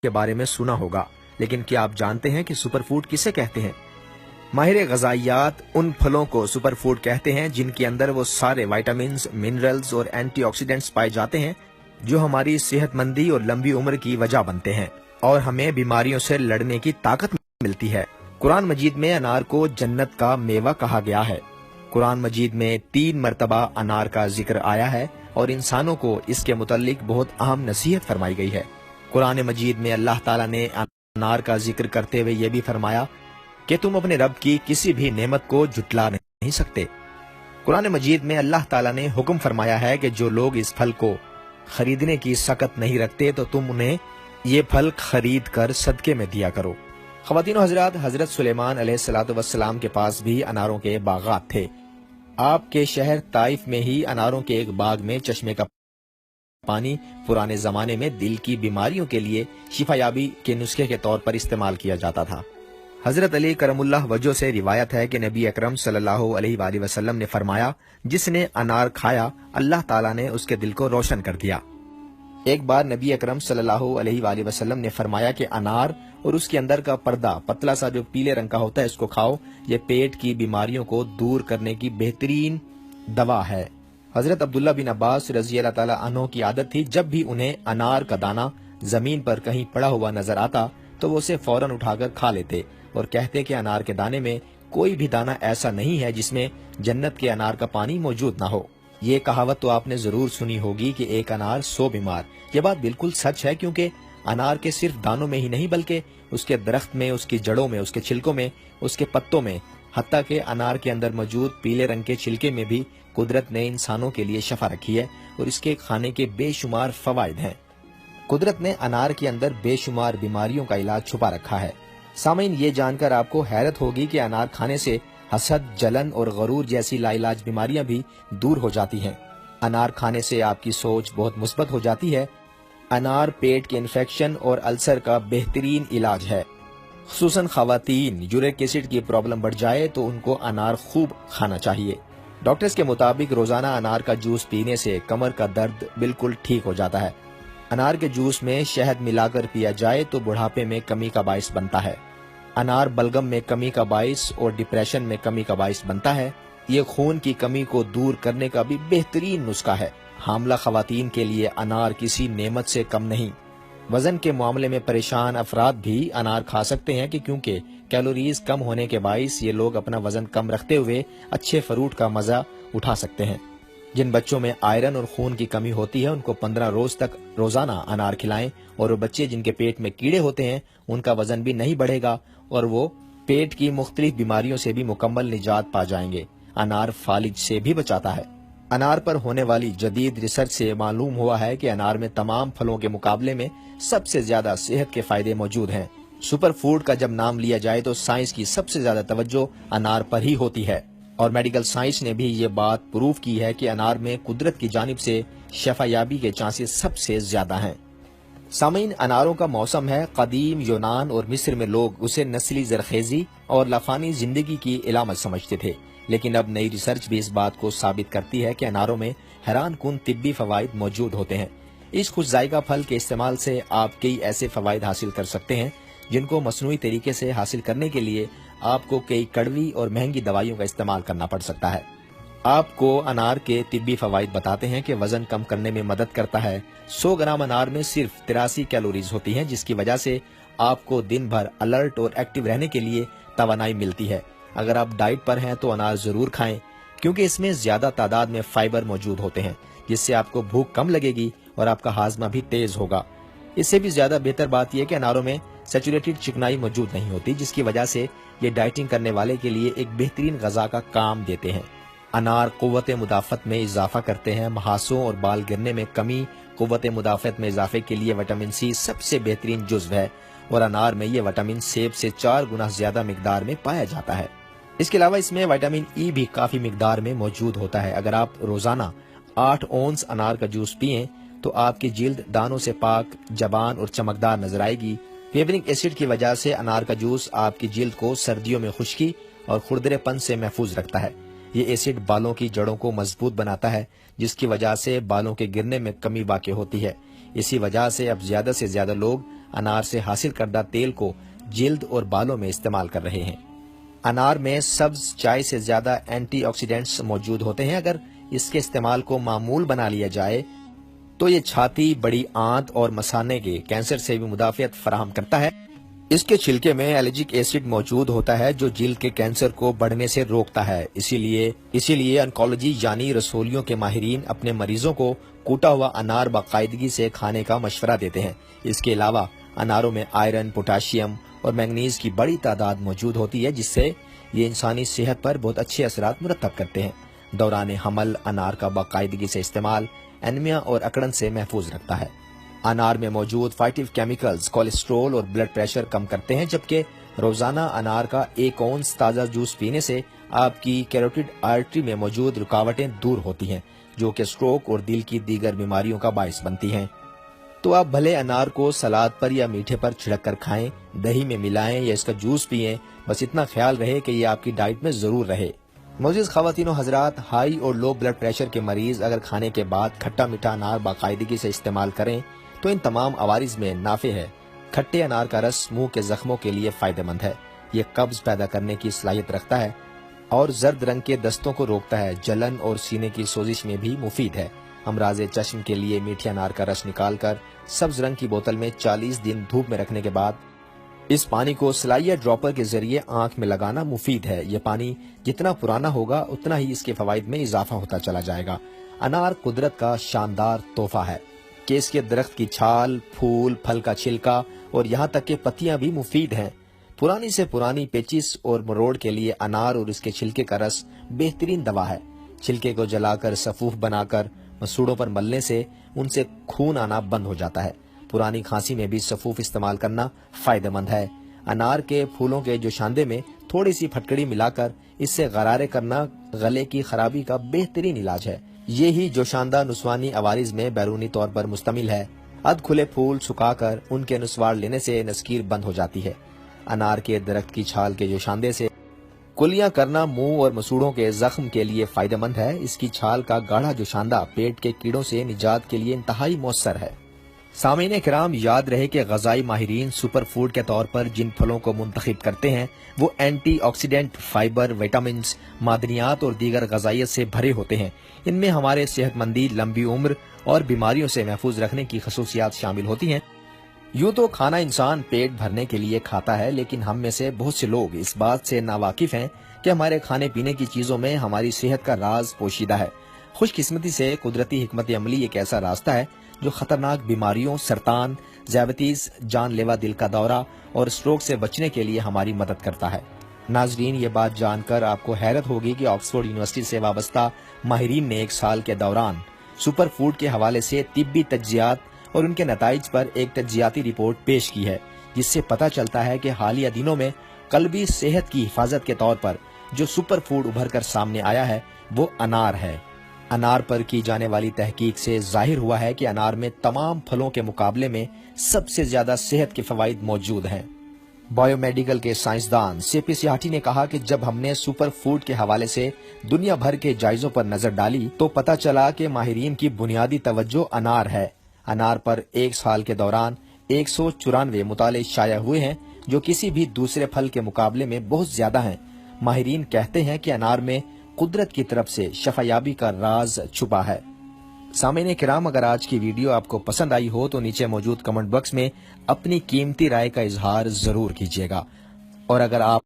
کے بارے میں سنا ہوگا، لیکن کیا آپ جانتے ہیں کہ سپر فوڈ کسے کہتے ہیں؟ ماہر غذائیات ان پھلوں کو سپر فوڈ کہتے ہیں جن کے اندر وہ سارے وائٹامنز، منرلز اور اینٹی آکسیڈنٹس پائے جاتے ہیں جو ہماری صحت مندی اور لمبی عمر کی وجہ بنتے ہیں اور ہمیں بیماریوں سے لڑنے کی طاقت ملتی ہے۔ قرآن مجید میں انار کو جنت کا میوہ کہا گیا ہے۔ قرآن مجید میں 3 مرتبہ انار کا ذکر آیا ہے اور انسانوں کو اس کے متعلق بہت اہم نصیحت فرمائی گئی ہے۔ قرآن مجید میں اللہ تعالیٰ نے انار کا ذکر کرتے ہوئے یہ بھی فرمایا کہ تم اپنے رب کی کسی بھی نعمت کو جھٹلا نہیں سکتے۔ قرآن مجید میں اللہ تعالیٰ نے حکم فرمایا ہے کہ جو لوگ اس پھل کو خریدنے کی سخت نہیں رکھتے تو تم انہیں یہ پھل خرید کر صدقے میں دیا کرو۔ خواتین و حضرات، حضرت سلیمان علیہ السلام کے پاس بھی اناروں کے باغات تھے۔ آپ کے شہر طائف میں ہی اناروں کے ایک باغ میں چشمے کا پانی پرانے زمانے میں دل کی بیماریوں کے لیے شفا یابی کے نسخے کے طور پر استعمال کیا جاتا تھا۔ حضرت علی کرم اللہ وجہ سے روایت ہے کہ نبی اکرم صلی اللہ علیہ وآلہ وسلم نے فرمایا، جس نے انار کھایا اللہ تعالیٰ نے اس کے دل کو روشن کر دیا۔ ایک بار نبی اکرم صلی اللہ علیہ وآلہ وسلم نے فرمایا کہ انار اور اس کے اندر کا پردہ پتلا سا جو پیلے رنگ کا ہوتا ہے اس کو کھاؤ، یہ پیٹ کی بیماریوں کو دور کرنے کی بہترین دوا ہے۔ حضرت عبداللہ بن عباس رضی اللہ تعالیٰ عنہ کی عادت تھی جب بھی انہیں انار کا دانہ زمین پر کہیں پڑا ہوا نظر آتا تو وہ اسے فوراً اٹھا کر کھا لیتے اور کہتے کہ انار کے دانے میں کوئی بھی دانہ ایسا نہیں ہے جس میں جنت کے انار کا پانی موجود نہ ہو۔ یہ کہاوت تو آپ نے ضرور سنی ہوگی کہ ایک انار 100 بیمار۔ یہ بات بالکل سچ ہے، کیونکہ انار کے صرف دانوں میں ہی نہیں بلکہ اس کے درخت میں، اس کی جڑوں میں، اس کے چھلکوں میں، اس کے پتوں میں، حتیٰ کہ انار کے اندر موجود پیلے رنگ کے چھلکے میں بھی قدرت نے انسانوں کے لیے شفا رکھی ہے اور اس کے کھانے کے بے شمار فوائد ہیں۔ قدرت نے انار کے اندر بے شمار بیماریوں کا علاج چھپا رکھا ہے۔ سامعین، یہ جان کر آپ کو حیرت ہوگی کہ انار کھانے سے حسد، جلن اور غرور جیسی لا علاج بیماریاں بھی دور ہو جاتی ہیں۔ انار کھانے سے آپ کی سوچ بہت مثبت ہو جاتی ہے۔ انار پیٹ کے انفیکشن اور السر کا بہترین علاج ہے۔ خصوصاً خواتین یورک ایسڈ کی پرابلم بڑھ جائے تو ان کو انار خوب کھانا چاہیے۔ ڈاکٹرز کے مطابق روزانہ انار کا جوس پینے سے کمر کا درد بالکل ٹھیک ہو جاتا ہے۔ انار کے جوس میں شہد ملا کر پیا جائے تو بڑھاپے میں کمی کا باعث بنتا ہے۔ انار بلغم میں کمی کا باعث اور ڈپریشن میں کمی کا باعث بنتا ہے۔ یہ خون کی کمی کو دور کرنے کا بھی بہترین نسخہ ہے۔ حاملہ خواتین کے لیے انار کسی نعمت سے کم نہیں۔ وزن کے معاملے میں پریشان افراد بھی انار کھا سکتے ہیں کہ کیونکہ کیلوریز کم ہونے کے باعث یہ لوگ اپنا وزن کم رکھتے ہوئے اچھے فروٹ کا مزہ اٹھا سکتے ہیں۔ جن بچوں میں آئرن اور خون کی کمی ہوتی ہے ان کو 15 روز تک روزانہ انار کھلائیں، اور وہ بچے جن کے پیٹ میں کیڑے ہوتے ہیں ان کا وزن بھی نہیں بڑھے گا اور وہ پیٹ کی مختلف بیماریوں سے بھی مکمل نجات پا جائیں گے۔ انار فالج سے بھی بچاتا ہے۔ انار پر ہونے والی جدید ریسرچ سے معلوم ہوا ہے کہ انار میں تمام پھلوں کے مقابلے میں سب سے زیادہ صحت کے فائدے موجود ہیں۔ سپر فوڈ کا جب نام لیا جائے تو سائنس کی سب سے زیادہ توجہ انار پر ہی ہوتی ہے، اور میڈیکل سائنس نے بھی یہ بات پروف کی ہے کہ انار میں قدرت کی جانب سے شفا یابی کے چانسز سب سے زیادہ ہیں۔ سامعین، اناروں کا موسم ہے۔ قدیم یونان اور مصر میں لوگ اسے نسلی زرخیزی اور لافانی زندگی کی علامت سمجھتے تھے، لیکن اب نئی ریسرچ بھی اس بات کو ثابت کرتی ہے کہ اناروں میں حیران کن طبی فوائد موجود ہوتے ہیں۔ اس خوش ذائقہ پھل کے استعمال سے آپ کئی ایسے فوائد حاصل کر سکتے ہیں جن کو مصنوعی طریقے سے حاصل کرنے کے لیے آپ کو کئی کڑوی اور مہنگی دوائیوں کا استعمال کرنا پڑ سکتا ہے۔ آپ کو انار کے طبی فوائد بتاتے ہیں کہ وزن کم کرنے میں مدد کرتا ہے۔ 100 گرام انار میں صرف 83 کیلوریز ہوتی ہیں، جس کی وجہ سے آپ کو دن بھر الرٹ اور ایکٹیو رہنے کے لیے توانائی ملتی ہے۔ اگر آپ ڈائٹ پر ہیں تو انار ضرور کھائیں، کیونکہ اس میں زیادہ تعداد میں فائبر موجود ہوتے ہیں، جس سے آپ کو بھوک کم لگے گی اور آپ کا ہاضمہ بھی تیز ہوگا۔ اس سے بھی زیادہ بہتر بات یہ کہ اناروں میں سیچوریٹڈ چکنائی موجود نہیں ہوتی، جس کی وجہ سے یہ ڈائٹنگ کرنے والے کے لیے ایک بہترین غذا کا کام دیتے ہیں۔ انار قوت مدافعت میں اضافہ کرتے ہیں۔ مہاسوں اور بال گرنے میں کمی، قوت مدافعت میں اضافے کے لیے وٹامن سی سب سے بہترین جزو ہے، اور انار میں یہ وٹامن سیب سے 4 گنا زیادہ مقدار میں پایا جاتا ہے۔ اس کے علاوہ اس میں وٹامن ای بھی کافی مقدار میں موجود ہوتا ہے۔ اگر آپ روزانہ 8 اونس انار کا جوس پئیں تو آپ کی جلد دانوں سے پاک، جوان اور چمکدار نظر آئے گی۔ فیورک ایسڈ کی وجہ سے انار کا جوس آپ کی جلد کو سردیوں میں خشکی اور کھردرے پن سے محفوظ رکھتا ہے۔ یہ ایسڈ بالوں کی جڑوں کو مضبوط بناتا ہے، جس کی وجہ سے بالوں کے گرنے میں کمی واقع ہوتی ہے۔ اسی وجہ سے اب زیادہ سے زیادہ لوگ انار سے حاصل کردہ تیل کو جلد اور بالوں میں استعمال کر رہے ہیں۔ انار میں سبز چائے سے زیادہ اینٹی آکسیڈنٹس موجود ہوتے ہیں۔ اگر اس کے استعمال کو معمول بنا لیا جائے تو یہ چھاتی، بڑی آنت اور مثانے کے کینسر سے بھی مدافعت فراہم کرتا ہے۔ اس کے چھلکے میں الرجک ایسڈ موجود ہوتا ہے جو جلد کے کینسر کو بڑھنے سے روکتا ہے۔ اسی لیے انکولوجی یعنی رسولیوں کے ماہرین اپنے مریضوں کو کوٹا ہوا انار باقاعدگی سے کھانے کا مشورہ دیتے ہیں۔ اس کے علاوہ اناروں میں آئرن، پوٹاشیم اور مینگنیز کی بڑی تعداد موجود ہوتی ہے، جس سے یہ انسانی صحت پر بہت اچھے اثرات مرتب کرتے ہیں۔ دوران حمل انار کا باقاعدگی سے استعمال اینمیا اور اکڑن سے محفوظ رکھتا ہے۔ انار میں موجود فائٹو کیمیکلز کولیسٹرول اور بلڈ پریشر کم کرتے ہیں، جبکہ روزانہ انار کا 1 اونس تازہ جوس پینے سے آپ کی کیروٹیڈ آرٹری میں موجود رکاوٹیں دور ہوتی ہیں، جو کہ سٹروک اور دل کی دیگر بیماریوں کا باعث بنتی ہیں۔ تو آپ بھلے انار کو سلاد پر یا میٹھے پر چھڑک کر کھائیں، دہی میں ملائیں یا اس کا جوس پئیں، بس اتنا خیال رہے کہ یہ آپ کی ڈائٹ میں ضرور رہے۔ معزز خواتین و حضرات، ہائی اور لو بلڈ پریشر کے مریض اگر کھانے کے بعد کھٹا میٹھا انار باقاعدگی سے استعمال کریں تو ان تمام عوارض میں نافع ہے۔ کھٹے انار کا رس منہ کے زخموں کے لیے فائدہ مند ہے، یہ قبض پیدا کرنے کی صلاحیت رکھتا ہے اور زرد رنگ کے دستوں کو روکتا ہے۔ جلن اور سینے کی سوزش میں بھی مفید ہے۔ امراض چشم کے لیے میٹھے انار کا رس نکال کر سبز رنگ کی بوتل میں 40 دن دھوپ میں رکھنے کے بعد اس پانی کو سلائیہ ڈراپر کے ذریعے آنکھ میں لگانا مفید ہے۔ یہ پانی جتنا پرانا ہوگا اتنا ہی اس کے فوائد میں اضافہ ہوتا چلا جائے گا۔ انار قدرت کا شاندار تحفہ ہے کہ اس کے درخت کی چھال، پھول، پھل کا چھلکا اور یہاں تک کہ پتیاں بھی مفید ہیں۔ پرانی سے پرانی پیچس اور مروڑ کے لیے انار اور اس کے چھلکے کا رس بہترین دوا ہے۔ چھلکے کو جلا کر سفوف بنا کر مسوڑوں پر ملنے سے ان سے خون آنا بند ہو جاتا ہے۔ پرانی کھانسی میں بھی سفوف استعمال کرنا فائدہ مند ہے۔ انار کے پھولوں کے جوشاندے میں تھوڑی سی پھٹکڑی ملا کر اس سے غرارے کرنا گلے کی خرابی کا بہترین علاج ہے۔ یہی جوشاندہ نسوانی عوارض میں بیرونی طور پر مشتمل ہے۔ ادھ کھلے پھول سکھا کر ان کے نسوار لینے سے نسکیر بند ہو جاتی ہے۔ انار کے درخت کی چھال کے جوشاندے سے کلیاں کرنا منہ اور مسوڑوں کے زخم کے لیے فائدہ مند ہے۔ اس کی چھال کا گاڑھا جوشاندہ پیٹ کے کیڑوں سے نجات کے لیے انتہائی مؤثر ہے۔ سامعین کرام، یاد رہے کہ غذائی ماہرین سپر فوڈ کے طور پر جن پھلوں کو منتخب کرتے ہیں وہ اینٹی آکسیڈنٹ، فائبر، وٹامنز، معدنیات اور دیگر غذائیت سے بھرے ہوتے ہیں۔ ان میں ہمارے صحت مندی، لمبی عمر اور بیماریوں سے محفوظ رکھنے کی خصوصیات شامل ہوتی ہیں۔ یوں تو کھانا انسان پیٹ بھرنے کے لیے کھاتا ہے، لیکن ہم میں سے بہت سے لوگ اس بات سے ناواقف ہیں کہ ہمارے کھانے پینے کی چیزوں میں ہماری صحت کا راز پوشیدہ ہے۔ خوش قسمتی سے قدرتی حکمت عملی ایک ایسا راستہ ہے جو خطرناک بیماریوں، سرطان، ذیابیطس، جان لیوا دل کا دورہ اور سٹروک سے بچنے کے لیے ہماری مدد کرتا ہے۔ ناظرین، یہ بات جان کر آپ کو حیرت ہوگی کہ آکسفورڈ یونیورسٹی سے وابستہ ماہرین نے 1 سال کے دوران سپر فوڈ کے حوالے سے طبی تجزیات اور ان کے نتائج پر ایک تجزیاتی رپورٹ پیش کی ہے، جس سے پتہ چلتا ہے کہ حالیہ دنوں میں قلبی صحت کی حفاظت کے طور پر جو سپر فوڈ ابھر کر سامنے آیا ہے وہ انار ہے۔ انار پر کی جانے والی تحقیق سے ظاہر ہوا ہے کہ انار میں تمام پھلوں کے مقابلے میں سب سے زیادہ صحت کے فوائد موجود ہیں۔ بایو میڈیکل کے سائنسدان سی پی سیاٹی نے کہا کہ جب ہم نے سپر فوڈ کے حوالے سے دنیا بھر کے جائزوں پر نظر ڈالی تو پتہ چلا کہ ماہرین کی بنیادی توجہ انار ہے۔ انار پر 1 سال کے دوران 194 مطالعے شائع ہوئے ہیں، جو کسی بھی دوسرے پھل کے مقابلے میں بہت زیادہ ہیں۔ ماہرین کہتے ہیں کہ انار میں قدرت کی طرف سے شفایابی کا راز چھپا ہے۔ سامعین کرام، اگر آج کی ویڈیو آپ کو پسند آئی ہو تو نیچے موجود کمنٹ باکس میں اپنی قیمتی رائے کا اظہار ضرور کیجیے گا، اور اگر آپ